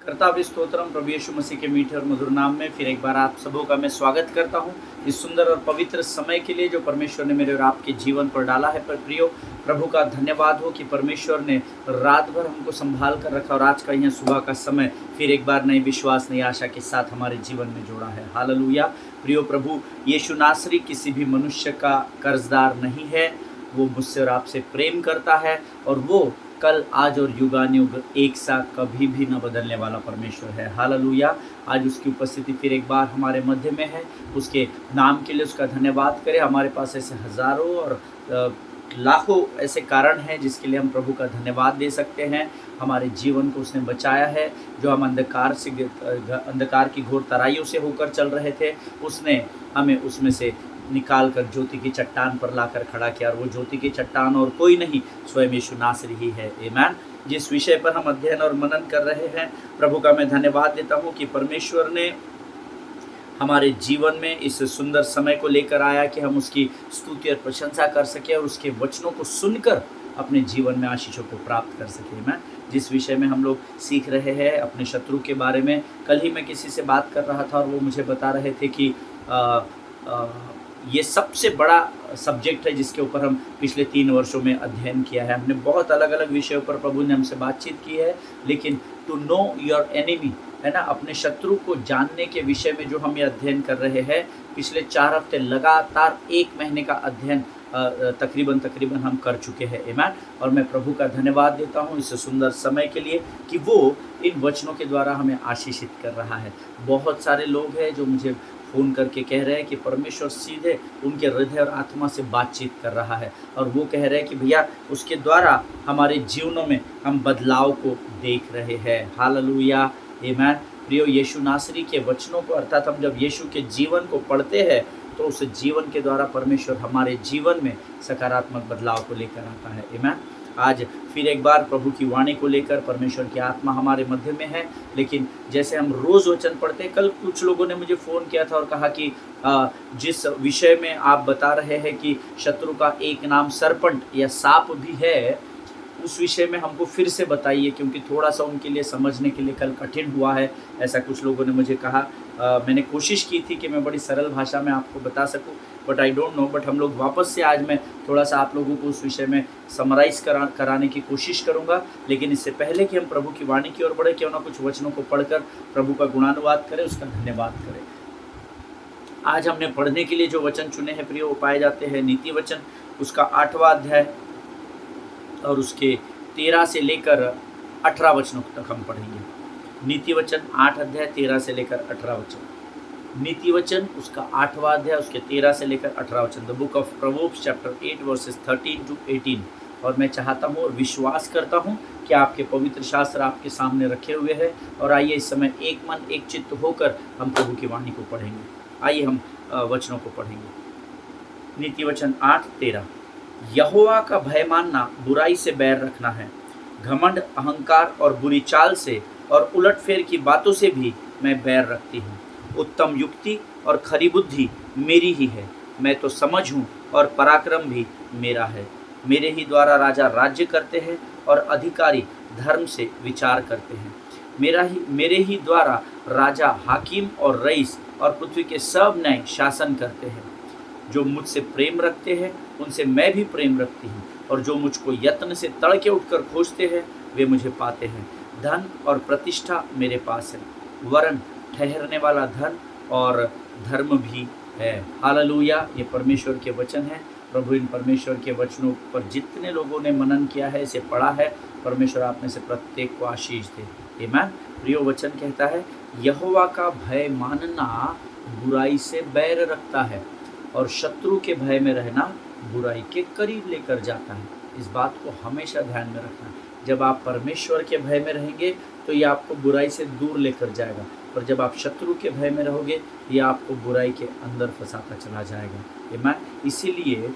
कर्ताव्य स्तोत्रम प्रभु यीशु मसीह के मीठे और मधुर नाम में फिर एक बार आप सबों का मैं स्वागत करता हूं इस सुंदर और पवित्र समय के लिए जो परमेश्वर ने मेरे और आपके जीवन पर डाला है। पर प्रियो, प्रभु का धन्यवाद हो कि परमेश्वर ने रात भर हमको संभाल कर रखा और आज का यह सुबह का समय फिर एक बार नए विश्वास नई आशा के साथ हमारे जीवन में जोड़ा है। हालेलुया। प्रियो, प्रभु यीशु नासरी किसी भी मनुष्य का कर्जदार नहीं है। वो मुझसे और आपसे प्रेम करता है और वो कल आज और युगानुयुग एक सा कभी भी न बदलने वाला परमेश्वर है। हालेलुया। आज उसकी उपस्थिति फिर एक बार हमारे मध्य में है। उसके नाम के लिए उसका धन्यवाद करें। हमारे पास ऐसे हजारों और लाखों ऐसे कारण हैं जिसके लिए हम प्रभु का धन्यवाद दे सकते हैं। हमारे जीवन को उसने बचाया है। जो हम अंधकार की घोर तराइयों से होकर चल रहे थे, उसने हमें उसमें से निकाल कर ज्योति की चट्टान पर लाकर खड़ा किया और वो ज्योति की चट्टान और कोई नहीं, स्वयं यीशु नासरी ही है। आमीन। जिस विषय पर हम अध्ययन और मनन कर रहे हैं, प्रभु का मैं धन्यवाद देता हूँ कि परमेश्वर ने हमारे जीवन में इस सुंदर समय को लेकर आया कि हम उसकी स्तुति और प्रशंसा कर सकें और उसके वचनों को सुनकर अपने जीवन में आशीषों को प्राप्त कर सकें। मैं जिस विषय में हम लोग सीख रहे हैं अपने शत्रु के बारे में, कल ही मैं किसी से बात कर रहा था और वो मुझे बता रहे थे कि ये सबसे बड़ा सब्जेक्ट है जिसके ऊपर हम पिछले 3 वर्षों में अध्ययन किया है। हमने बहुत अलग अलग विषयों पर प्रभु ने हमसे बातचीत की है, लेकिन टू नो योर एनिमी, है ना, अपने शत्रु को जानने के विषय में जो हम ये अध्ययन कर रहे हैं, पिछले 4 हफ्ते लगातार 1 महीने का अध्ययन तकरीबन हम कर चुके हैं। आमीन। और मैं प्रभु का धन्यवाद देता हूँ इस सुंदर समय के लिए कि वो इन वचनों के द्वारा हमें आशीषित कर रहा है। बहुत सारे लोग हैं जो मुझे फ़ोन करके कह रहे हैं कि परमेश्वर सीधे उनके हृदय और आत्मा से बातचीत कर रहा है और वो कह रहे हैं कि भैया उसके द्वारा हमारे जीवनों में हम बदलाव को देख रहे हैं। हालेलुया। आमीन। प्रियो, यीशु नासरी के वचनों को, अर्थात हम जब यीशु के जीवन को पढ़ते हैं तो उस जीवन के द्वारा परमेश्वर हमारे जीवन में सकारात्मक बदलाव को लेकर आता है। आमीन। आज फिर एक बार प्रभु की वाणी को लेकर परमेश्वर की आत्मा हमारे मध्य में है। लेकिन जैसे हम रोज़ वचन पढ़ते, कल कुछ लोगों ने मुझे फ़ोन किया था और कहा कि जिस विषय में आप बता रहे हैं कि शत्रु का एक नाम सरपंट या सांप भी है, उस विषय में हमको फिर से बताइए, क्योंकि थोड़ा सा उनके लिए समझने के लिए कल कठिन हुआ है। ऐसा कुछ लोगों ने मुझे कहा। मैंने कोशिश की थी कि मैं बड़ी सरल भाषा में आपको बता सकूं, but I don't know. But हम लोग वापस से आज मैं थोड़ा सा आप लोगों को उस विषय में समराइज़ कराने की कोशिश करूंगा। लेकिन इससे पहले कि हम प्रभु की वाणी की ओर बढ़े, क्यों ना कुछ वचनों को पढ़कर प्रभु का गुणानुवाद करें, उसका धन्यवाद करें। आज हमने पढ़ने के लिए जो वचन चुने हैं प्रियो, वो पाए जाते हैं नीति वचन, उसका 8वां अध्याय और उसके 13 से लेकर 18 वचनों तक हम पढ़ेंगे। नीति वचन 8 अध्याय 13 से लेकर 18 वचन। नीति वचन उसका 8वां अध्याय, उसके 13 से लेकर 18 वचन। The book of proverbs chapter 8 versus 13 to 18। और मैं चाहता हूँ और विश्वास करता हूँ कि आपके पवित्र शास्त्र आपके सामने रखे हुए हैं। और आइए इस समय एक मन एक चित्त होकर हम प्रभु की वाणी को पढ़ेंगे। आइए हम वचनों को पढ़ेंगे। नीति वचन 8:13। यहोवा का भय मानना बुराई से बैर रखना है। घमंड, अहंकार और बुरी चाल से और उलटफेर की बातों से भी मैं बैर रखती हूँ। उत्तम युक्ति और खरी बुद्धि मेरी ही है। मैं तो समझ हूँ और पराक्रम भी मेरा है। मेरे ही द्वारा राजा राज्य करते हैं और अधिकारी धर्म से विचार करते हैं। मेरे ही द्वारा राजा, हाकिम और रईस और पृथ्वी के सब न्याय शासन करते हैं। जो मुझसे प्रेम रखते हैं उनसे मैं भी प्रेम रखती हूँ, और जो मुझको यत्न से तड़के उठकर खोजते हैं वे मुझे पाते हैं। धन और प्रतिष्ठा मेरे पास है, वरन ठहरने वाला धन और धर्म भी है। हालेलुया। ये परमेश्वर के वचन है। प्रभु इन परमेश्वर के वचनों पर जितने लोगों ने मनन किया है, इसे पढ़ा है, परमेश्वर आप में से प्रत्येक को आशीष दे। आमीन। प्रियो, वचन कहता है यहोवा का भय मानना बुराई से बैर रखता है और शत्रु के भय में रहना बुराई के करीब लेकर जाता है। इस बात को हमेशा ध्यान में रखना। जब आप परमेश्वर के भय में रहेंगे तो ये आपको बुराई से दूर लेकर जाएगा, और जब आप शत्रु के भय में रहोगे ये आपको बुराई के अंदर फंसाता चला जाएगा। आमीन। इसीलिए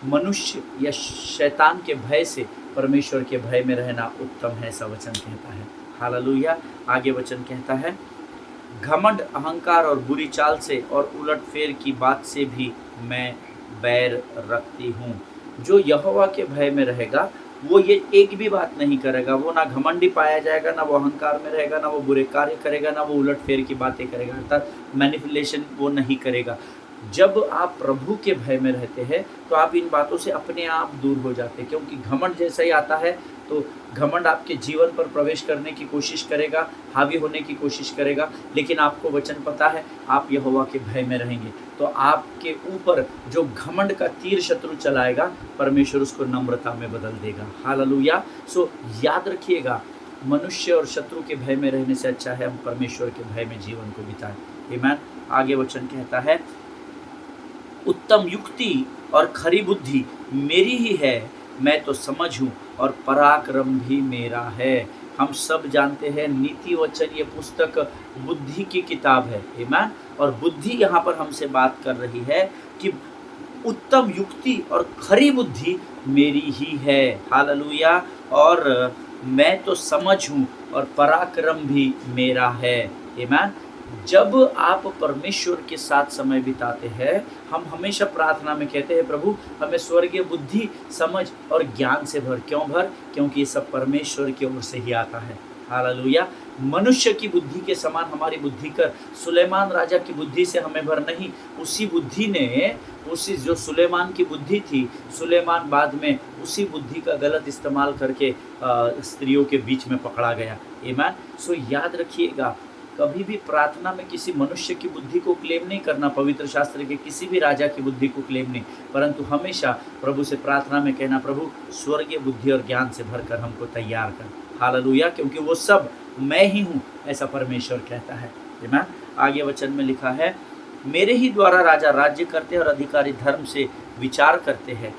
मनुष्य या शैतान के भय से परमेश्वर के भय में रहना उत्तम है, ऐसा वचन कहता है। हालेलुया। आगे वचन कहता है घमंड, अहंकार और बुरी चाल से और उलटफेर की बात से भी मैं बैर रखती हूँ। जो यहोवा के भय में रहेगा वो ये एक भी बात नहीं करेगा, वो ना घमंडी पाया जाएगा, ना वो अहंकार में रहेगा, ना वो बुरे कार्य करेगा, ना वो उलट-फेर की बातें करेगा, अर्थात मैनिपुलेशन वो नहीं करेगा। जब आप प्रभु के भय में रहते हैं, तो आप इन बातों से अपने आप दूर हो जाते हैं, क्योंकि घमंड जैसा ही आता है, तो घमंड आपके जीवन पर प्रवेश करने की कोशिश करेगा, हावी होने की कोशिश करेगा, लेकिन आपको वचन पता है, आप यहोवा के भय में रहेंगे, तो आपके ऊपर जो घमंड का तीर शत्रु चलाएगा, परमेश्वर उसको नम्रता में बदल देगा। हालेलुया। सो याद रखिएगा, मनुष्य और शत्रु के भय में रहने से अच्छा है हम परमेश्वर के भय में जीवन को बिताएं। आमीन। आगे वचन कहता है, उत्तम युक्ति और खरी बुद्धि मेरी ही है, मैं तो समझ हूँ और पराक्रम भी मेरा है। हम सब जानते हैं नीति वचन ये पुस्तक बुद्धि की किताब है। आमीन। और बुद्धि यहाँ पर हमसे बात कर रही है कि उत्तम युक्ति और खरी बुद्धि मेरी ही है। हालेलुया। और मैं तो समझ हूँ और पराक्रम भी मेरा है। आमीन। जब आप परमेश्वर के साथ समय बिताते हैं, हम हमेशा प्रार्थना में कहते हैं, प्रभु हमें स्वर्गीय बुद्धि, समझ और ज्ञान से भर। क्यों भर? क्योंकि ये सब परमेश्वर की ओर से ही आता है। हालेलुया। मनुष्य की बुद्धि के समान हमारी बुद्धि कर, सुलेमान राजा की बुद्धि से हमें भर नहीं। उसी बुद्धि ने, उसी जो सुलेमान की बुद्धि थी, सुलेमान बाद में उसी बुद्धि का गलत इस्तेमाल करके स्त्रियों के बीच में पकड़ा गया। आमीन। सो याद रखिएगा, कभी भी प्रार्थना में किसी मनुष्य की बुद्धि को क्लेम नहीं करना, पवित्र शास्त्र के किसी भी राजा की बुद्धि को क्लेम नहीं, परंतु हमेशा प्रभु से प्रार्थना में कहना, प्रभु स्वर्गीय बुद्धि और ज्ञान से भरकर हमको तैयार कर। हालेलुया। क्योंकि वो सब मैं ही हूँ, ऐसा परमेश्वर कहता है। आमीन। आगे वचन में लिखा है, मेरे ही द्वारा राजा राज्य करते हैं और अधिकारी धर्म से विचार करते हैं।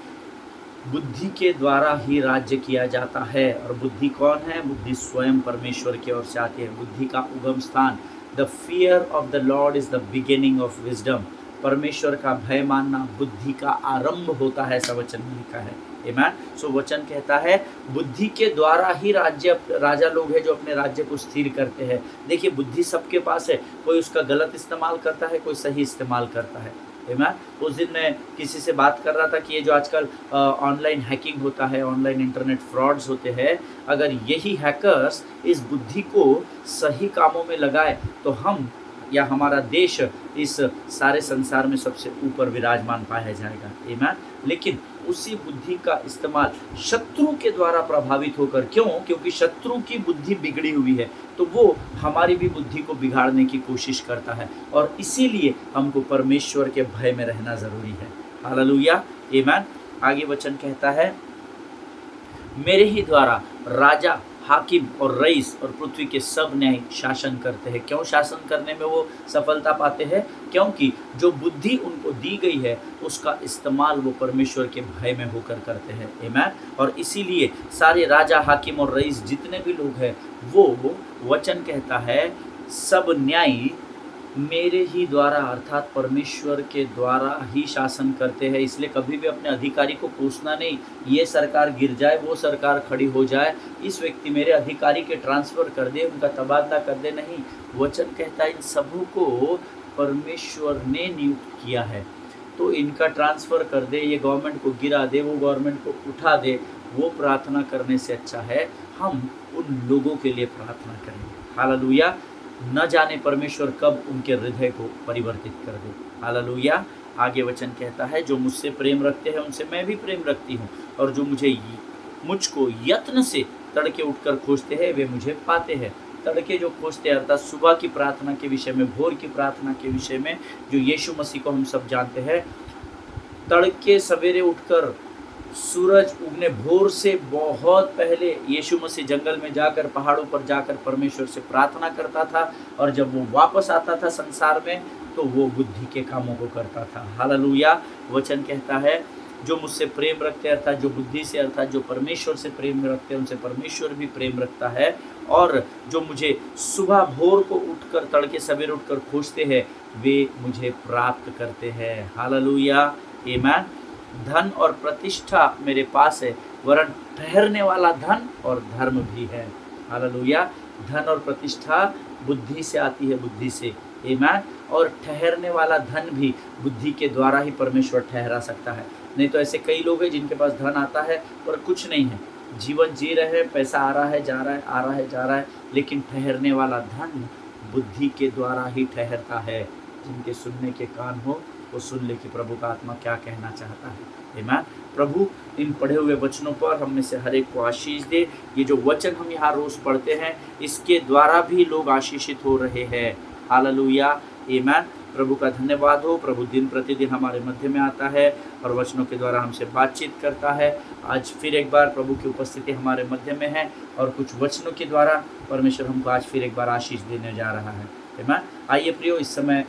बुद्धि के द्वारा ही राज्य किया जाता है। और बुद्धि कौन है? बुद्धि स्वयं परमेश्वर की ओर से आती है। बुद्धि का उगम स्थान, the fear of the Lord is the beginning of wisdom. परमेश्वर का भय मानना बुद्धि का आरंभ होता है, ऐसा वचन में लिखा है। आमीन। सो वचन कहता है, बुद्धि के द्वारा ही राजा लोग हैं जो अपने राज्य को स्थिर करते हैं। देखिए, बुद्धि सबके पास है, कोई उसका गलत इस्तेमाल करता है, कोई सही इस्तेमाल करता है। आमीन। उस दिन मैं किसी से बात कर रहा था कि ये जो आजकल ऑनलाइन हैकिंग होता है, ऑनलाइन इंटरनेट फ्रॉड्स होते हैं, अगर यही हैकर्स इस बुद्धि को सही कामों में लगाए, तो हम या हमारा देश इस सारे संसार में सबसे ऊपर विराजमान पाया जाएगा। आमीन। लेकिन उसी बुद्धि का इस्तेमाल शत्रु के द्वारा प्रभावित होकर, क्यों? क्योंकि शत्रु की बुद्धि बिगड़ी हुई है, तो वो हमारी भी बुद्धि को बिगाड़ने की कोशिश करता है, और इसीलिए हमको परमेश्वर के भय में रहना जरूरी है। हालेलुया। आमीन। आगे वचन कहता है, मेरे ही द्वारा राजा, हाकिम और रईस और पृथ्वी के सब न्याय शासन करते हैं। क्यों शासन करने में वो सफलता पाते हैं? क्योंकि जो बुद्धि उनको दी गई है, उसका इस्तेमाल वो परमेश्वर के भय में होकर करते हैं। आमीन। और इसीलिए सारे राजा, हाकिम और रईस जितने भी लोग हैं, वो वचन कहता है सब न्याय मेरे ही द्वारा, अर्थात परमेश्वर के द्वारा ही शासन करते हैं। इसलिए कभी भी अपने अधिकारी को पूछना नहीं, ये सरकार गिर जाए, वो सरकार खड़ी हो जाए, इस व्यक्ति मेरे अधिकारी के ट्रांसफ़र कर दे, उनका तबादला कर दे, नहीं। वचन कहता है इन सबों को परमेश्वर ने नियुक्त किया है, तो इनका ट्रांसफ़र कर दे, ये गवर्नमेंट को गिरा दे, वो गवर्नमेंट को उठा दे। वो प्रार्थना करने से अच्छा है हम उन लोगों के लिए प्रार्थना करें। हालेलुया। न जाने परमेश्वर कब उनके हृदय को परिवर्तित कर दे। हालेलुया। आगे वचन कहता है, जो मुझसे प्रेम रखते हैं उनसे मैं भी प्रेम रखती हूँ, और जो मुझको यत्न से तड़के उठकर खोजते हैं वे मुझे पाते हैं। तड़के जो खोजते हैं, अर्थात सुबह की प्रार्थना के विषय में, भोर की प्रार्थना के विषय में, जो यीशु मसीह को हम सब जानते हैं, तड़के सवेरे उठकर सूरज उगने भोर से बहुत पहले यीशु मसीह जंगल में जाकर, पहाड़ों पर जाकर परमेश्वर से प्रार्थना करता था, और जब वो वापस आता था संसार में, तो वो बुद्धि के कामों को करता था। हालेलुया। वचन कहता है, जो मुझसे प्रेम रखते हैं, अर्थात जो बुद्धि से, अर्थात जो परमेश्वर से प्रेम रखते हैं, उनसे परमेश्वर भी प्रेम रखता है। और जो मुझे सुबह भोर को उठकर, तड़के सवेरे उठकर खोजते हैं, वे मुझे प्राप्त करते हैं। हालेलुया। आमीन। धन और प्रतिष्ठा मेरे पास है, वरन ठहरने वाला धन और धर्म भी है। हालेलुया। धन और प्रतिष्ठा बुद्धि से आती है, बुद्धि से। आमीन। और ठहरने वाला धन भी बुद्धि के द्वारा ही परमेश्वर ठहरा सकता है। नहीं तो ऐसे कई लोग हैं जिनके पास धन आता है पर कुछ नहीं है, जीवन जी रहे हैं, पैसा आ रहा है जा रहा है, आ रहा है जा रहा है, लेकिन ठहरने वाला धन बुद्धि के द्वारा ही ठहरता है। जिनके सुनने के कान हो वो सुन ले कि प्रभु का आत्मा क्या कहना चाहता है। आमीन। प्रभु इन पढ़े हुए वचनों पर हम में से हर एक को आशीष दे। ये जो वचन हम यहाँ रोज पढ़ते हैं इसके द्वारा भी लोग आशीषित हो रहे हैं। हालेलुया, आमीन। प्रभु का धन्यवाद हो। प्रभु दिन प्रतिदिन हमारे मध्य में आता है और वचनों के द्वारा हमसे बातचीत करता है। आज फिर एक बार प्रभु की उपस्थिति हमारे मध्य में है और कुछ वचनों के द्वारा परमेश्वर हमको आज फिर एक बार आशीष देने जा रहा है। आमीन। आइए प्रियो, इस समय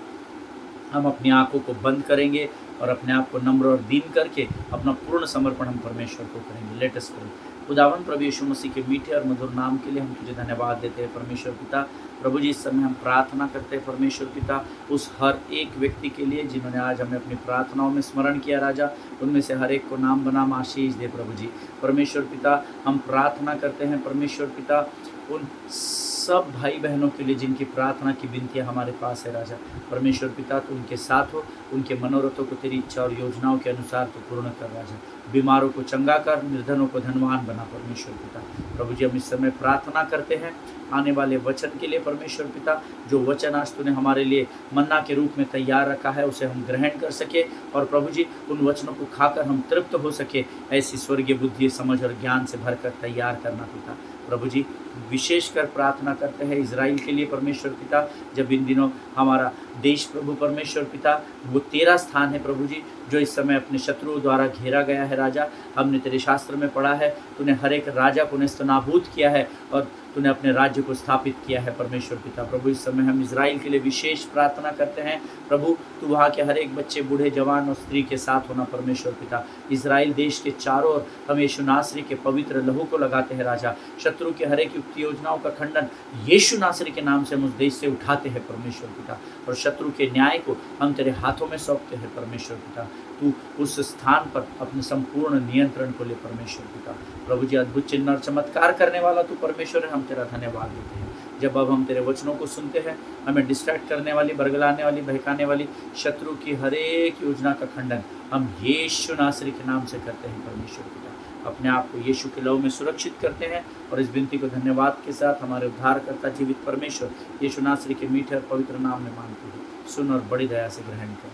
हम अपनी आंखों को बंद करेंगे और अपने आप को नम्र और दीन करके अपना पूर्ण समर्पण हम परमेश्वर को करेंगे। Let us pray. खुदावन प्रभु यीशु मसीह के मीठे और मधुर नाम के लिए हम तुझे धन्यवाद देते हैं परमेश्वर पिता। प्रभु जी, इस समय हम प्रार्थना करते हैं परमेश्वर पिता उस हर एक व्यक्ति के लिए जिन्होंने आज हमें अपनी प्रार्थनाओं में स्मरण किया राजा, उनमें से हर एक को नाम बनाम आशीष दे प्रभु जी। परमेश्वर पिता, हम प्रार्थना करते हैं परमेश्वर पिता उन सब भाई बहनों के लिए जिनकी प्रार्थना की विनतियाँ हमारे पास है राजा। परमेश्वर पिता, तो उनके साथ हो, उनके मनोरथों को तेरी इच्छा और योजनाओं के अनुसार तो पूर्ण कर राजा। बीमारों को चंगा कर, निर्धनों को धनवान बना परमेश्वर पिता। प्रभु जी, हम इस समय प्रार्थना करते हैं आने वाले वचन के लिए परमेश्वर पिता। जो वचन आज तूने हमारे लिए मन्ना के रूप में तैयार रखा है उसे हम ग्रहण कर सके और प्रभु जी उन वचनों को खाकर हम तृप्त हो सके। ऐसी स्वर्गीय बुद्धि, समझ और ज्ञान से भरकर तैयार करना पिता। प्रभु जी, विशेषकर प्रार्थना करते हैं इजराइल के लिए परमेश्वर पिता। जब इन दिनों हमारा देश प्रभु परमेश्वर पिता वो तेरा स्थान है प्रभु जी, जो इस समय अपने शत्रुओं द्वारा घेरा गया है राजा। हमने तेरे शास्त्र में पढ़ा है तूने हर एक राजा को नेस्तनाबूद किया है और तूने अपने राज्य को स्थापित किया है परमेश्वर पिता। प्रभु, इस समय हम इजराइल के लिए विशेष प्रार्थना करते हैं प्रभु। तू वहाँ के हर एक बच्चे, बूढ़े, जवान और स्त्री के साथ होना परमेश्वर पिता। इजराइल देश के चारों ओर हम यीशु नासरी के पवित्र लहू को लगाते हैं राजा। शत्रु के हर एक युक्ति योजनाओं का खंडन यीशु नासरी के नाम से हम उस देश से उठाते हैं परमेश्वर पिता, और शत्रु के न्याय को हम तेरे हाथों में सौंपते हैं परमेश्वर पिता। तू उस स्थान पर अपने संपूर्ण नियंत्रण को ले परमेश्वर पिता। प्रभु जी, अद्भुत चिन्ह और चमत्कार करने वाला तू परमेश्वर है, हम तेरा धन्यवाद देते हैं। जब अब हम तेरे वचनों को सुनते हैं, हमें डिस्ट्रैक्ट करने वाली, बरगलाने वाली, बहकाने वाली शत्रु की हर एक योजना का खंडन हम यीशु नासरी के नाम से करते हैं परमेश्वर पिता। अपने आप को यीशु के लहू में सुरक्षित करते हैं और इस विनती को धन्यवाद के साथ हमारे उद्धारकर्ता जीवित परमेश्वर यीशु नासरी के मीठे और पवित्र नाम में मांगते हैं। सुन और बड़ी दया से ग्रहण कर,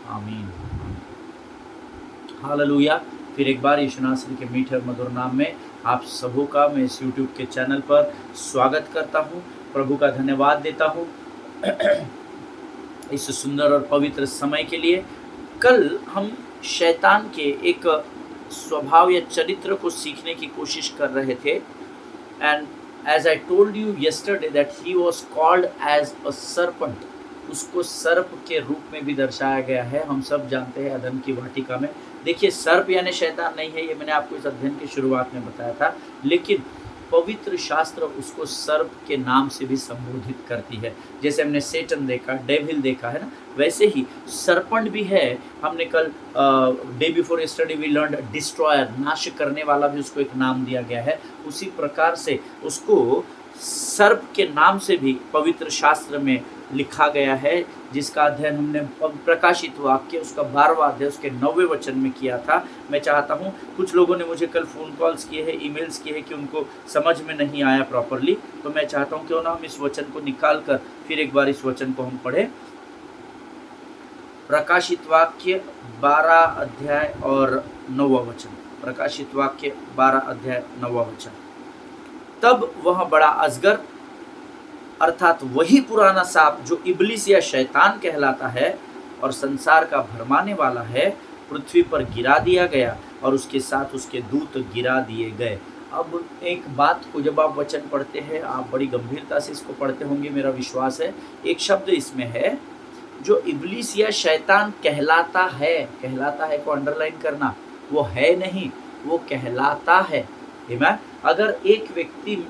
आमीन। हालेलुया। फिर एक बार यीशु नासरी के मीठे और मधुर नाम में आप सबों का मैं इस यूट्यूब के चैनल पर स्वागत करता हूँ। प्रभु का धन्यवाद देता हूँ इस सुंदर और पवित्र समय के लिए। कल हम शैतान के एक स्वभाव या चरित्र को सीखने की कोशिश कर रहे थे। And as I told you yesterday that he was called as a serpent. उसको सर्प के रूप में भी दर्शाया गया है। हम सब जानते हैं अदन की वाटिका में। देखिए, सर्प यानी शैतान नहीं है, ये मैंने आपको इस अध्ययन की शुरुआत में बताया था, लेकिन पवित्र शास्त्र उसको सर्प के नाम से भी संबोधित करती है। जैसे हमने सेटन देखा, डेविल देखा है ना, वैसे ही सर्पेंट भी है। हमने कल day before study we learn destroyer, नाश करने वाला भी उसको एक नाम दिया गया है। उसी प्रकार से उसको सर्प के नाम से भी पवित्र शास्त्र में लिखा गया है, जिसका अध्ययन हमने प्रकाशित वाक्य उसका 12वां अध्याय उसके 9वें वचन में किया था। मैं चाहता हूँ, कुछ लोगों ने मुझे कल फ़ोन कॉल्स किए हैं, ईमेल्स किए हैं कि उनको समझ में नहीं आया प्रॉपरली, तो मैं चाहता हूँ क्यों ना हम इस वचन को निकाल कर फिर एक बार इस वचन को हम पढ़ें। प्रकाशित वाक्य 12 अध्याय और 9वां वचन। प्रकाशित वाक्य 12 अध्याय 9वां वचन। तब वह बड़ा अजगर अर्थात वही पुराना सांप जो इब्लिस या शैतान कहलाता है और संसार का भरमाने वाला है, पृथ्वी पर गिरा दिया गया और उसके साथ उसके दूत गिरा दिए गए। अब एक बात को जब आप वचन पढ़ते हैं, आप बड़ी गंभीरता से इसको पढ़ते होंगे, मेरा विश्वास है। एक शब्द इसमें है जो इब्लिस या शैतान कहलाता है को अंडरलाइन करना, वो है नहीं, वो कहलाता है। अगर एक व्यक्ति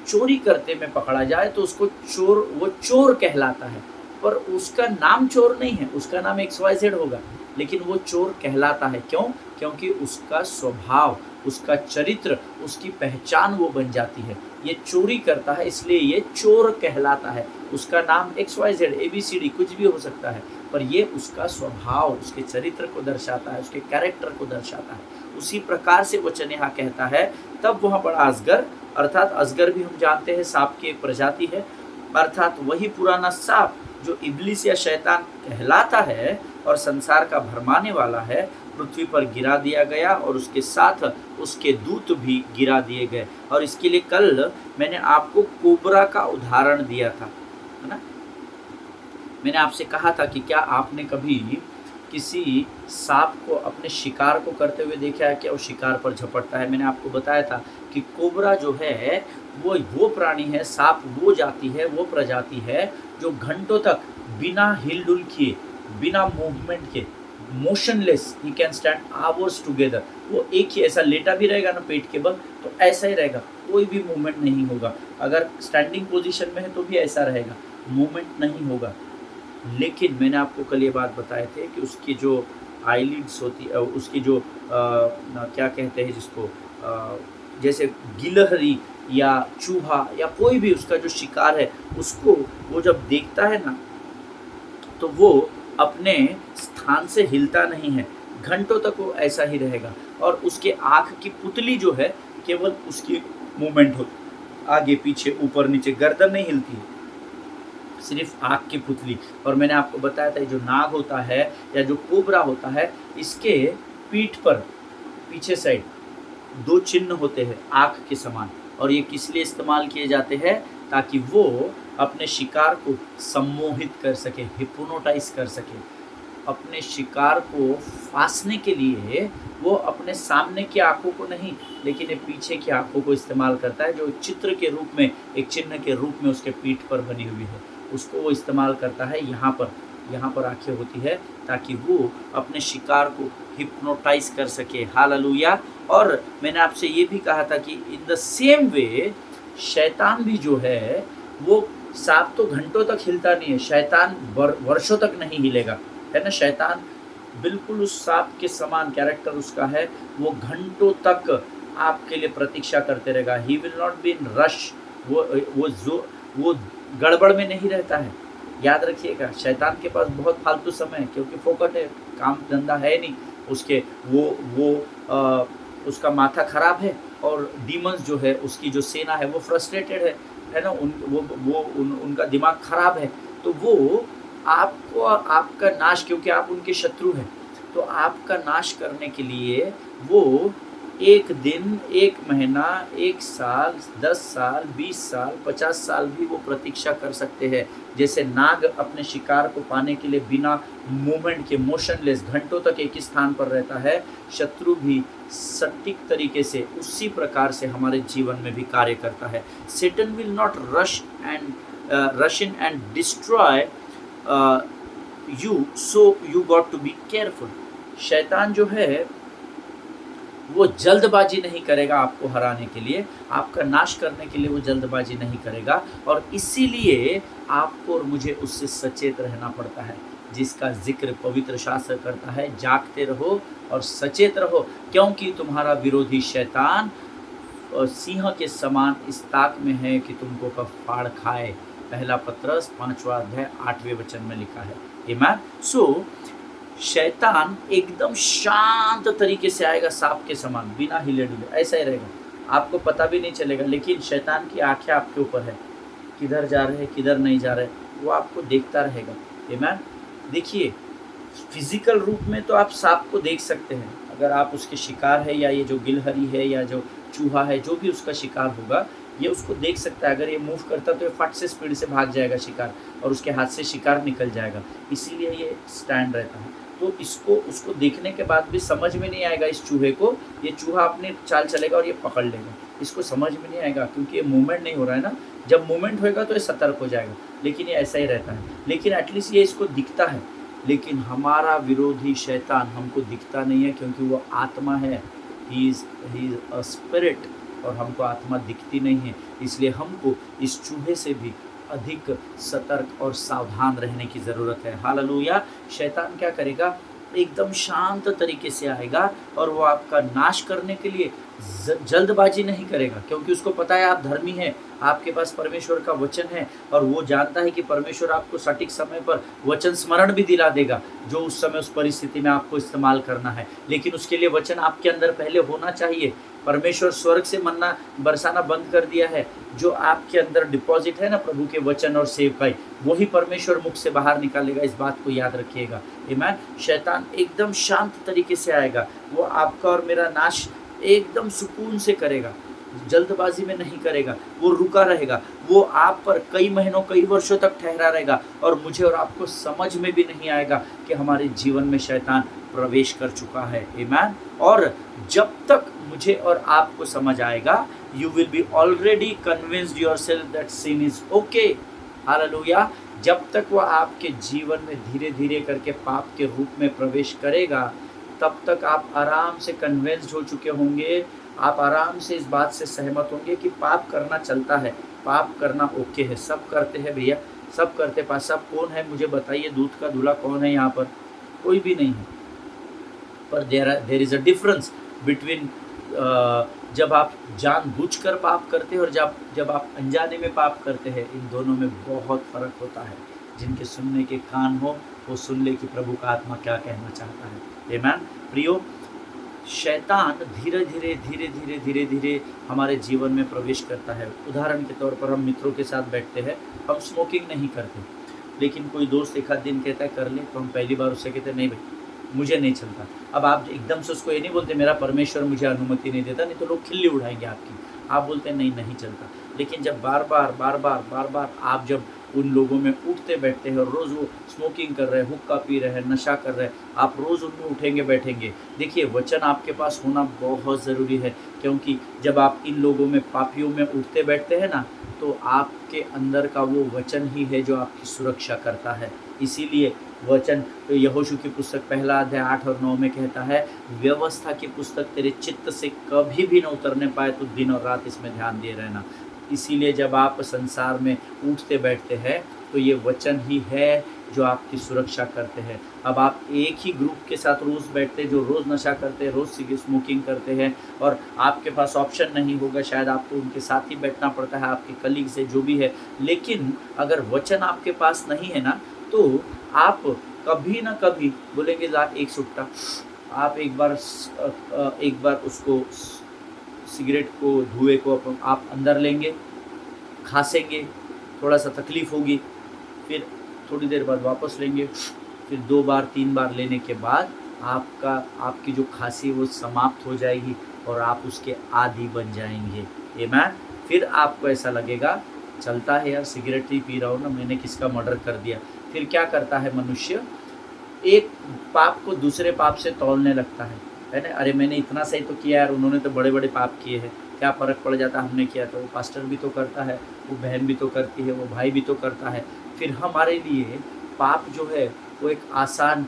चोरी करते में पकड़ा जाए तो उसको वो चोर कहलाता है, पर उसका नाम चोर नहीं है, उसका नाम XYZ होगा, लेकिन वो चोर कहलाता है। क्यों? क्योंकि उसका स्वभाव, उसका चरित्र, उसकी पहचान वो बन जाती है। ये चोरी करता है इसलिए ये चोर कहलाता है। उसका नाम XYZ ABCD कुछ भी हो सकता है, पर ये उसका स्वभाव, उसके चरित्र को दर्शाता है, उसके कैरेक्टर को दर्शाता है। उसी प्रकार से वचन यहाँ कहता है, तब वह बड़ा अजगर, अर्थात अजगर भी हम जानते हैं सांप की एक प्रजाति है, अर्थात वही पुराना सांप जो इब्लिस या शैतान कहलाता है और संसार का भरमाने वाला है, पृथ्वी पर गिरा दिया गया और उसके साथ उसके दूत भी गिरा दिए गए। और इसके लिए कल मैंने आपको कोबरा का उदाहरण दिया था, है ना। मैंने आपसे कहा था कि क्या आपने कभी किसी सांप को अपने शिकार को करते हुए देखा है, क्या वो शिकार पर झपटता है। मैंने आपको बताया था कि कोबरा जो है वो प्राणी है, सांप वो जाति है, वो प्रजाति है जो घंटों तक बिना हिलडुल किए, बिना मूवमेंट के, motionless, he can stand hours together, वो एक ही ऐसा लेटा भी रहेगा ना पेट के बल, तो ऐसा ही रहेगा, कोई भी मूवमेंट नहीं होगा। अगर स्टैंडिंग पोजीशन में है तो भी ऐसा रहेगा, मूवमेंट नहीं होगा। लेकिन मैंने आपको कल ये बात बताए थे कि उसकी जो आईलिड्स होती है, उसकी जो क्या कहते हैं जिसको, जैसे गिलहरी या चूहा या कोई भी उसका जो शिकार है, उसको वो जब देखता है ना तो वो अपने स्थान से हिलता नहीं है, घंटों तक वो ऐसा ही रहेगा। और उसके आँख की पुतली जो है केवल उसकी मूवमेंट हो, आगे पीछे ऊपर नीचे, गर्दन नहीं हिलती है, सिर्फ आँख की पुतली। और मैंने आपको बताया था जो नाग होता है या जो कोबरा होता है, इसके पीठ पर पीछे साइड 2 चिन्ह होते हैं आँख के समान, और ये किस लिए इस्तेमाल किए जाते हैं, ताकि वो अपने शिकार को सम्मोहित कर सके, हिप्नोटाइज कर सके। अपने शिकार को फांसने के लिए वो अपने सामने की आँखों को नहीं, लेकिन ये पीछे की आँखों को इस्तेमाल करता है, जो चित्र के रूप में, एक चिन्ह के रूप में उसके पीठ पर बनी हुई है, उसको वो इस्तेमाल करता है। यहाँ पर आँखें होती है ताकि वो अपने शिकार को हिप्नोटाइज कर सके। हालेलुया। और मैंने आपसे ये भी कहा था कि इन द सेम वे शैतान भी जो है, वो सांप तो घंटों तक हिलता नहीं है, शैतान वर्षों तक नहीं हिलेगा, है ना। शैतान बिल्कुल उस सांप के समान कैरेक्टर उसका है, वो घंटों तक आपके लिए प्रतीक्षा करते रहेगा। He will not be in rush, वो गड़बड़ में नहीं रहता है। याद रखिएगा, शैतान के पास बहुत फालतू समय है, क्योंकि फोकट है, काम धंधा है नहीं उसके, उसका माथा खराब है, और डीमंस जो है, उसकी जो सेना है वो फ्रस्ट्रेटेड है ना, उनका दिमाग खराब है, तो वो आपको, आपका नाश, क्योंकि आप उनके शत्रु हैं, तो आपका नाश करने के लिए वो 1 दिन, 1 महीना, 1 साल, 10 साल, 20 साल, 50 साल भी वो प्रतीक्षा कर सकते हैं। जैसे नाग अपने शिकार को पाने के लिए बिना मूवमेंट के, मोशनलेस, घंटों तक एक ही स्थान पर रहता है, शत्रु भी सटीक तरीके से उसी प्रकार से हमारे जीवन में भी कार्य करता है। Satan will not rush in and destroy you, so you got to be careful। शैतान जो है वो जल्दबाजी नहीं करेगा आपको हराने के लिए, आपका नाश करने के लिए वो जल्दबाजी नहीं करेगा, और इसीलिए आपको और मुझे उससे सचेत रहना पड़ता है, जिसका जिक्र पवित्र शास्त्र करता है, जागते रहो और सचेत रहो, क्योंकि तुम्हारा विरोधी शैतान सिंह के समान इस ताक में है कि तुमको कब फाड़ खाए। पहला पत्रस 5वां अध्याय 8वें वचन में लिखा है। आमीन। सो शैतान एकदम शांत तरीके से आएगा, सांप के समान, बिना हिले डुले, ऐसा ही रहेगा, आपको पता भी नहीं चलेगा। लेकिन शैतान की आंखें आपके ऊपर है, किधर जा रहे हैं, किधर नहीं जा रहे, वो आपको देखता रहेगा। आमीन। देखिए, फिजिकल रूप में तो आप सांप को देख सकते हैं, अगर आप उसके शिकार है, या ये जो गिलहरी है या जो चूहा है, जो भी उसका शिकार होगा, ये उसको देख सकता है। अगर ये मूव करता तो ये फट से स्पीड से भाग जाएगा शिकार, और उसके हाथ से शिकार निकल जाएगा, इसीलिए ये स्टैंड रहता है। तो उसको देखने के बाद भी समझ में नहीं आएगा इस चूहे को, ये चूहा अपने चाल चलेगा और ये पकड़ लेगा, इसको समझ में नहीं आएगा, क्योंकि ये मूवमेंट नहीं हो रहा है ना। जब मूवमेंट होएगा तो ये सतर्क हो जाएगा, लेकिन ये ऐसा ही रहता है। लेकिन एटलीस्ट ये इसको दिखता है। लेकिन हमारा विरोधी शैतान हमको दिखता नहीं है, क्योंकि वो आत्मा है, ही इज़ अ स्पिरिट, और हमको आत्मा दिखती नहीं है। इसलिए हमको इस चूहे से भी अधिक सतर्क और सावधान रहने की ज़रूरत है। हालेलुया। शैतान क्या करेगा, एकदम शांत तरीके से आएगा और वो आपका नाश करने के लिए जल्दबाजी नहीं करेगा, क्योंकि उसको पता है आप धर्मी हैं, आपके पास परमेश्वर का वचन है और वो जानता है कि परमेश्वर आपको सटीक समय पर वचन स्मरण भी दिला देगा जो उस समय उस परिस्थिति में आपको इस्तेमाल करना है। लेकिन उसके लिए वचन आपके अंदर पहले होना चाहिए। परमेश्वर स्वर्ग से मन्ना बरसाना बंद कर दिया है। जो आपके अंदर डिपॉजिट है ना प्रभु के वचन और सेवकाई, वही परमेश्वर मुख से बाहर निकालेगा। इस बात को याद रखिएगा। आमीन। शैतान एकदम शांत तरीके से आएगा, वो आपका और मेरा नाश एकदम सुकून से करेगा, जल्दबाजी में नहीं करेगा। वो रुका रहेगा, वो आप पर कई महीनों कई वर्षों तक ठहरा रहेगा और मुझे और आपको समझ में भी नहीं आएगा कि हमारे जीवन में शैतान प्रवेश कर चुका है। आमीन। और जब तक मुझे और आपको समझ आएगा, you will be already convinced yourself that sin is okay. Hallelujah. जब तक वह आपके जीवन में धीरे धीरे करके पाप के रूप में प्रवेश करेगा, तब तक आप आराम से कन्विंस्ड हो चुके होंगे, आप आराम से इस बात से सहमत होंगे कि पाप करना चलता है, पाप करना ओके है, सब करते हैं भैया, सब करते। पास सब कौन है मुझे बताइए, दूध का दूल्हा कौन है यहाँ पर? कोई भी नहीं है। पर there is a difference between जब आप जानबूझकर पाप करते हैं और जब आप अनजाने में पाप करते हैं, इन दोनों में बहुत फ़र्क होता है। जिनके सुनने के कान हो वो सुन ले कि प्रभु का आत्मा क्या कहना चाहता है। आमीन। प्रियो, शैतान धीरे धीरे धीरे धीरे धीरे धीरे हमारे जीवन में प्रवेश करता है। उदाहरण के तौर पर हम मित्रों के साथ बैठते हैं, हम स्मोकिंग नहीं करते, लेकिन कोई दोस्त एक आध दिन कहता है कर ले, तो हम पहली बार उससे कहते हैं नहीं भाई मुझे नहीं चलता। अब आप एकदम से उसको ये नहीं बोलते मेरा परमेश्वर मुझे अनुमति नहीं देता, नहीं तो लोग खिल्ली उड़ाएंगे आपकी। आप बोलते हैं नहीं नहीं चलता। लेकिन जब बार बार आप जब उन लोगों में उठते बैठते हैं और रोज़ वो स्मोकिंग कर रहे हैं, हुक्का पी रहे हैं, नशा कर रहे हैं, आप रोज़ उनमें उठेंगे बैठेंगे। देखिए, वचन आपके पास होना बहुत ज़रूरी है, क्योंकि जब आप इन लोगों में पापियों में उठते बैठते हैं ना, तो आपके अंदर का वो वचन ही है जो आपकी सुरक्षा करता है। इसीलिए वचन यहोशू की पुस्तक पहला अध्याय 8 और 9 में कहता है, व्यवस्था की पुस्तक तेरे चित्त से कभी भी न उतरने पाए तो दिन और रात इसमें ध्यान दिए रहना। इसीलिए जब आप संसार में उठते बैठते हैं तो ये वचन ही है जो आपकी सुरक्षा करते हैं। अब आप एक ही ग्रुप के साथ रोज़ बैठते हैं जो रोज़ नशा करते हैं, रोज़ स्मोकिंग करते हैं, और आपके पास ऑप्शन नहीं होगा, शायद आपको उनके साथ ही बैठना पड़ता है, आपके कलीग से जो भी है। लेकिन अगर वचन आपके पास नहीं है ना, तो आप कभी ना कभी बोलेंगे ला एक सुट्टा, आप एक बार उसको सिगरेट को धुएं को आप अंदर लेंगे, खासेंगे, थोड़ा सा तकलीफ़ होगी, फिर थोड़ी देर बाद वापस लेंगे, फिर 2 बार 3 बार लेने के बाद आपकी जो खांसी वो समाप्त हो जाएगी और आप उसके आदी बन जाएंगे। आमीन। फिर आपको ऐसा लगेगा चलता है यार, सिगरेट ही पी रहा हूँ ना, मैंने किसका मर्डर कर दिया। फिर क्या करता है मनुष्य, एक पाप को दूसरे पाप से तौलने लगता है ना। अरे मैंने इतना सही तो किया यार, उन्होंने तो बड़े बड़े पाप किए हैं, क्या फ़र्क पड़ जाता हमने किया तो। वो पास्टर भी तो करता है, वो बहन भी तो करती है, वो भाई भी तो करता है। फिर हमारे लिए पाप जो है वो एक आसान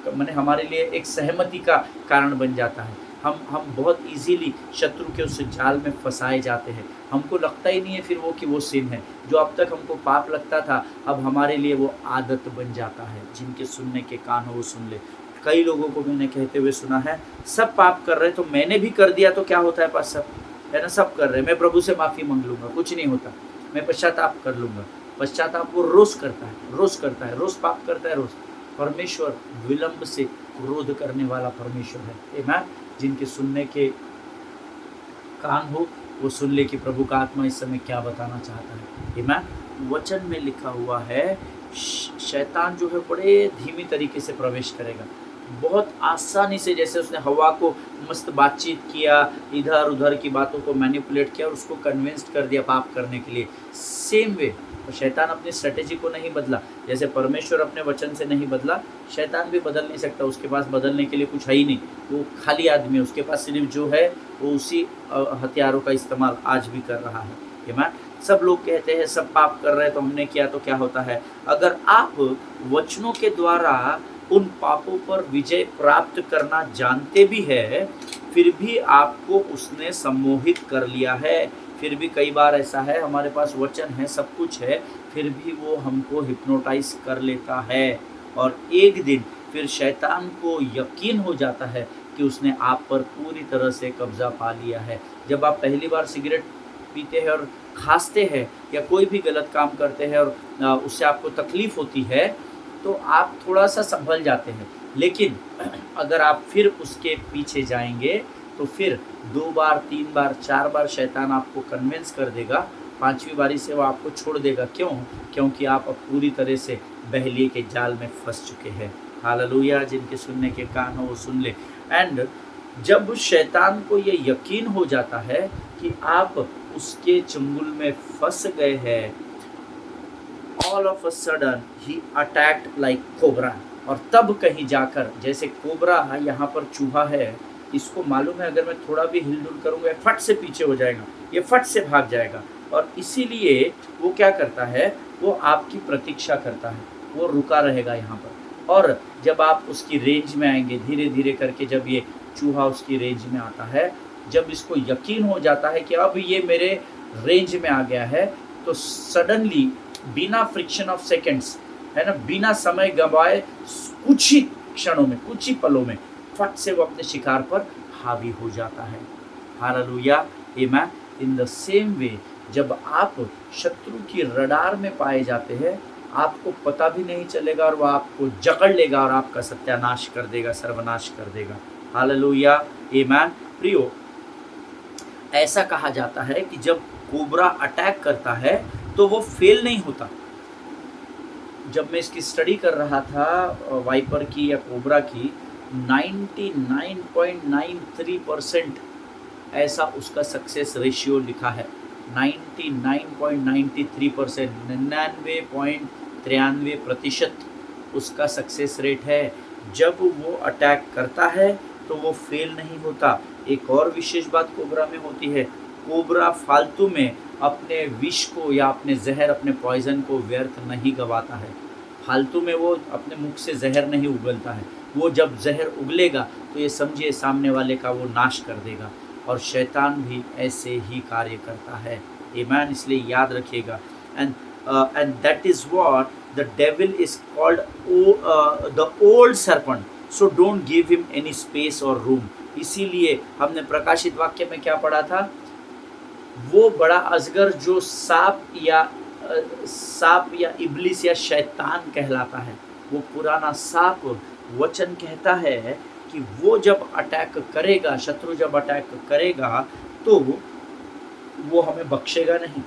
माने हमारे लिए एक सहमति का कारण बन जाता है। हम बहुत इजीली शत्रु के उस जाल में फंसाए जाते हैं। हमको लगता ही नहीं है फिर वो कि वो सिन है। जो अब तक हमको पाप लगता था, अब हमारे लिए वो आदत बन जाता है। जिनके सुनने के कान हो वो सुन ले। कई लोगों को मैंने कहते हुए सुना है, सब पाप कर रहे तो मैंने भी कर दिया तो क्या होता है पास्टर, है ना, सब कर रहे हैं, मैं प्रभु से माफ़ी मांग लूँगा, कुछ नहीं होता, मैं पश्चाताप कर लूँगा। पश्चाताप वो रोज़ करता है, रोज़ पाप करता है, रोज़। परमेश्वर विलंब से क्रोध करने वाला परमेश्वर है। आमीन। जिनके सुनने के कान हो वो सुन ले कि प्रभु का आत्मा इस समय क्या बताना चाहता है। आमीन। वचन में लिखा हुआ है, शैतान जो है बड़े धीमी तरीके से प्रवेश करेगा, बहुत आसानी से। जैसे उसने हवा को मस्त बातचीत किया, इधर उधर की बातों को मैनिपुलेट किया और उसको कन्विंस्ड कर दिया पाप करने के लिए। सेम वे शैतान अपनी स्ट्रेटेजी को नहीं बदला, जैसे परमेश्वर अपने वचन से नहीं बदला, शैतान भी बदल नहीं सकता। उसके पास बदलने के लिए कुछ है ही नहीं, वो खाली आदमी है। उसके पास सिर्फ जो है वो उसी हथियारों का इस्तेमाल आज भी कर रहा है। आमीन। सब लोग कहते हैं सब पाप कर रहे हैं तो हमने किया तो क्या होता है। अगर आप वचनों के द्वारा उन पापों पर विजय प्राप्त करना जानते भी है, फिर भी आपको उसने सम्मोहित कर लिया है। फिर भी कई बार ऐसा है, हमारे पास वचन है, सब कुछ है, फिर भी वो हमको हिप्नोटाइज कर लेता है। और एक दिन फिर शैतान को यकीन हो जाता है कि उसने आप पर पूरी तरह से कब्ज़ा पा लिया है। जब आप पहली बार सिगरेट पीते हैं और खाँसते हैं या कोई भी गलत काम करते हैं और उससे आपको तकलीफ़ होती है, तो आप थोड़ा-सा सँभल जाते हैं। लेकिन अगर आप फिर उसके पीछे जाएँगे, तो फिर 2 बार, 3 बार, 4 बार शैतान आपको कन्विंस कर देगा, 5वीं बारी से वो आपको छोड़ देगा। क्यों? क्योंकि आप अब पूरी तरह से बहलिए के जाल में फँस चुके हैं। हालेलुया! जिनके सुनने के कान हो वो सुन ले। एंड जब शैतान को ये यकीन हो जाता है कि आप उसके चंगुल में फँस गए हैं, all of a sudden he attacked like cobra. और तब कहीं जाकर, जैसे कोबरा यहाँ पर चूहा है, इसको मालूम है अगर मैं थोड़ा भी हिल-डुल करूँगा ये फट से पीछे हो जाएगा, ये फट से भाग जाएगा। और इसीलिए वो क्या करता है, वो आपकी प्रतीक्षा करता है, वो रुका रहेगा यहाँ पर। और जब आप उसकी रेंज में आएँगे, धीरे-धीरे करके जब ये चूहा उसकी रेंज में आता है, जब इसको यकीन हो जाता है कि अब ये मेरे रेंज में आ गया है, तो सडनली बिना फ्रिक्शन ऑफ सेकंड्स, है ना, बिना समय गँवाए कुछ ही क्षणों में, कुछ ही पलों में फट से वो अपने शिकार पर हावी हो जाता है। Hallelujah, amen. In the same way, जब आप शत्रु की रडार में पाए जाते हैं, आपको पता भी नहीं चलेगा और वह आपको जकड़ लेगा और आपका सत्यानाश कर देगा, सर्वनाश कर देगा। हालेलुया, आमेन। प्रियो, ऐसा कहा जाता है कि जब कोबरा अटैक करता है तो वो फेल नहीं होता। जब मैं इसकी स्टडी कर रहा था वाइपर की या कोबरा की, 99.93% ऐसा उसका सक्सेस रेशियो लिखा है। 99.93%, 99.93% उसका सक्सेस रेट है। जब वो अटैक करता है तो वो फेल नहीं होता। एक और विशेष बात कोबरा में होती है, कोबरा फालतू में अपने विष को या अपने जहर, अपने पॉइज़न को व्यर्थ नहीं गवाता है। फालतू में वो अपने मुख से जहर नहीं उगलता है। वो जब जहर उगलेगा तो ये समझिए सामने वाले का वो नाश कर देगा। और शैतान भी ऐसे ही कार्य करता है। आमेन। इसलिए याद रखिएगा। And that is what the devil is called the old serpent, so don't give him any space और रूम। इसीलिए हमने प्रकाशित वाक्य में क्या पढ़ा था, वो बड़ा अजगर जो सांप या इब्लिस या शैतान कहलाता है, वो पुराना सांप वचन कहता है कि वो जब अटैक करेगा, शत्रु जब अटैक करेगा तो वो हमें बख्शेगा नहीं।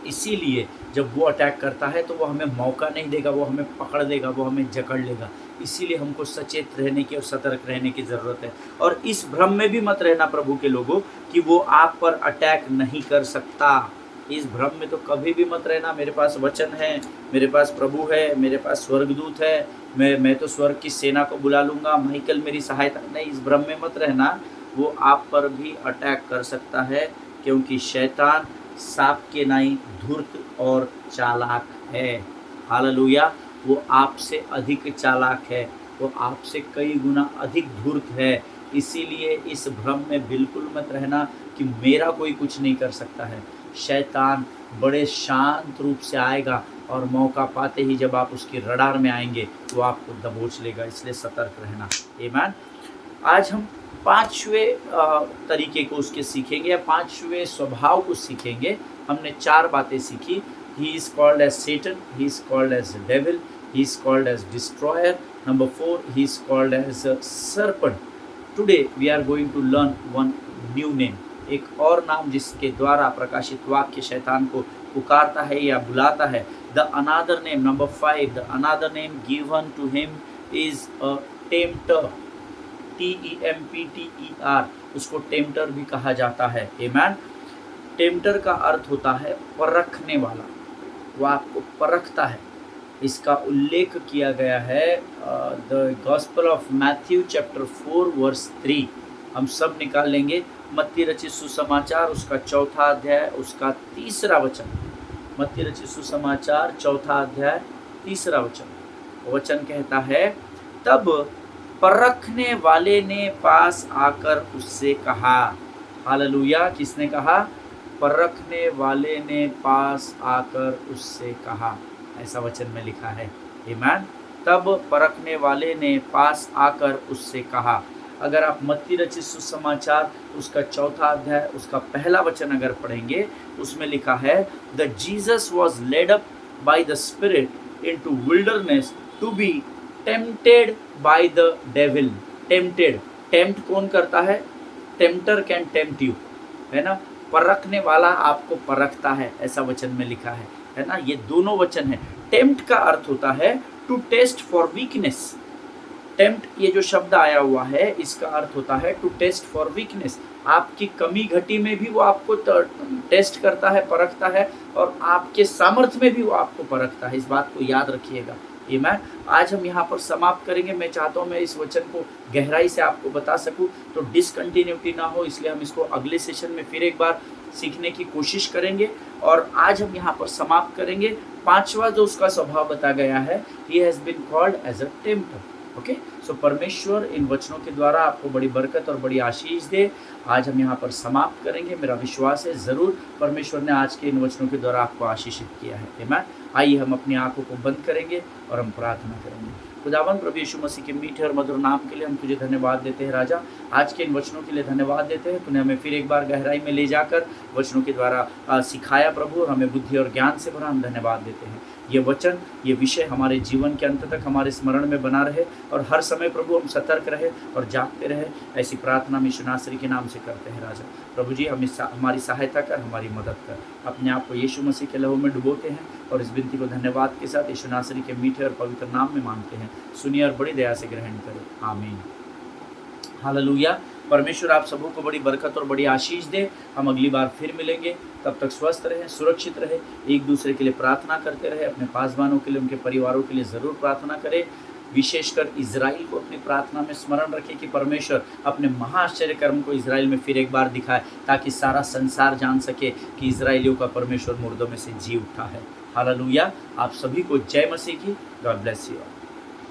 इसीलिए जब वो अटैक करता है तो वो हमें मौका नहीं देगा, वो हमें पकड़ लेगा, वो हमें जकड़ लेगा। इसीलिए हमको सचेत रहने की और सतर्क रहने की ज़रूरत है। और इस भ्रम में भी मत रहना प्रभु के लोगों कि वो आप पर अटैक नहीं कर सकता। इस भ्रम में तो कभी भी मत रहना, मेरे पास वचन है, मेरे पास प्रभु है, मेरे पास स्वर्गदूत है, मैं तो स्वर्ग की सेना को बुला लूँगा, माइकल मेरी सहायता। नहीं, इस भ्रम में मत रहना। वो आप पर भी अटैक कर सकता है, क्योंकि शैतान सांप के नाई धूर्त और चालाक है। हालेलुया। वो आपसे अधिक चालाक है, वो आपसे कई गुना अधिक धूर्त है। इसीलिए इस भ्रम में बिल्कुल मत रहना कि मेरा कोई कुछ नहीं कर सकता है। शैतान बड़े शांत रूप से आएगा और मौका पाते ही जब आप उसकी रडार में आएंगे वो आपको दबोच लेगा। इसलिए सतर्क रहना। आमीन। आज हम 5वें तरीके को उसके सीखेंगे या 5वें स्वभाव को सीखेंगे। हमने 4 बातें सीखी। He is called as Satan, he is called as devil, he is called as destroyer. Number 4, he is called as a serpent. Today we are going to learn one new name. एक और नाम जिसके द्वारा प्रकाशित वाक्य शैतान को पुकारता है या बुलाता है। The another name, number 5, the another name given to him is a tempter. TEMPTER, उसको टेम्पटर भी कहा जाता है। Amen. टेम्पटर का अर्थ होता है परखने वाला, वो आपको परखता है। इसका उल्लेख किया गया है the gospel of Matthew chapter 4 verse 3। हम सब निकाल लेंगे। मत्ती रचित सुसमाचार उसका 4था अध्याय उसका 3रा वचन। मत्ती रचित सुसमाचार 4था अध्याय 3रा वचन। वचन कहता है, तब परखने वाले ने पास आकर उससे कहा। हालेलुया। किसने कहा? परखने वाले ने पास आकर उससे कहा। ऐसा वचन में लिखा है। आमीन। तब परखने वाले ने पास आकर उससे कहा। अगर आप मत्ती रचित सुसमाचार उसका 4 अध्याय उसका पहला वचन अगर पढ़ेंगे, उसमें लिखा है, the Jesus was led up by the spirit into wilderness to be tempted by the devil. Tempted, tempt कौन करता है? टेम्प्टर कैन टेम्प्ट यू, है ना। परखने वाला आपको परखता है, ऐसा वचन में लिखा है ना। ये दोनों वचन है। टेम्प्ट का अर्थ होता है to test for weakness. Tempt, ये जो शब्द आया हुआ है, इसका अर्थ होता है टू टेस्ट फॉर वीकनेस। आपकी कमी घटी में भी वो आपको टेस्ट करता है, परखता है, और आपके सामर्थ्य में भी वो आपको परखता है। इस बात को याद रखिएगा। आमीन। आज हम यहाँ पर समाप्त करेंगे। मैं चाहता हूँ मैं इस वचन को गहराई से आपको बता सकूँ, तो डिसकंटिन्यूटी ना हो, इसलिए हम इसको अगले सेशन में फिर एक बार सीखने की कोशिश करेंगे। और आज हम यहाँ पर समाप्त करेंगे। 5वां जो उसका स्वभाव बता गया है, he has been called as a tempter. Okay, so परमेश्वर इन वचनों के द्वारा आपको बड़ी बरकत और बड़ी आशीष दे। आज हम यहाँ पर समाप्त करेंगे। मेरा विश्वास है ज़रूर परमेश्वर ने आज के इन वचनों के द्वारा आपको आशीषित किया है। आमीन। आइए हम अपनी आंखों को बंद करेंगे और हम प्रार्थना करेंगे। खुदावन प्रभु यीशु मसीह के मीठे और मधुर नाम के लिए हम तुझे धन्यवाद देते हैं राजा। आज के इन वचनों के लिए धन्यवाद देते हैं। तूने हमें फिर एक बार गहराई में ले जाकर वचनों के द्वारा सिखाया प्रभु, और हमें बुद्धि और ज्ञान से भरा। हम धन्यवाद देते हैं। ये वचन, ये विषय हमारे जीवन के अंत तक हमारे स्मरण में बना रहे, और हर समय प्रभु हम सतर्क रहे और जागते रहे। ऐसी प्रार्थना हम यीशु नासरी के नाम से करते हैं राजा। प्रभु जी, हमारी सहायता कर, हमारी मदद कर। अपने आप को यीशु मसीह के लहू में डुबोते हैं और इस विनती को धन्यवाद के साथ यीशु नासरी के मीठे और पवित्र नाम में मांगते हैं। सुनिए और बड़ी दया से ग्रहण करें। आमीन। हालेलुया। परमेश्वर आप सबों को बड़ी बरकत और बड़ी आशीष दे। हम अगली बार फिर मिलेंगे। तब तक स्वस्थ रहें, सुरक्षित रहें, एक दूसरे के लिए प्रार्थना करते रहें। अपने पासवानों के लिए, उनके परिवारों के लिए ज़रूर प्रार्थना करें। विशेषकर इजराइल को अपनी प्रार्थना में स्मरण रखें कि परमेश्वर अपने महाआश्चर्य कर्म को इजराइल में फिर एक बार दिखाए, ताकि सारा संसार जान सके कि इजराइलियों का परमेश्वर मुर्दों में से जी उठा है। हालेलुया। आप सभी को जय मसीह की। God bless you.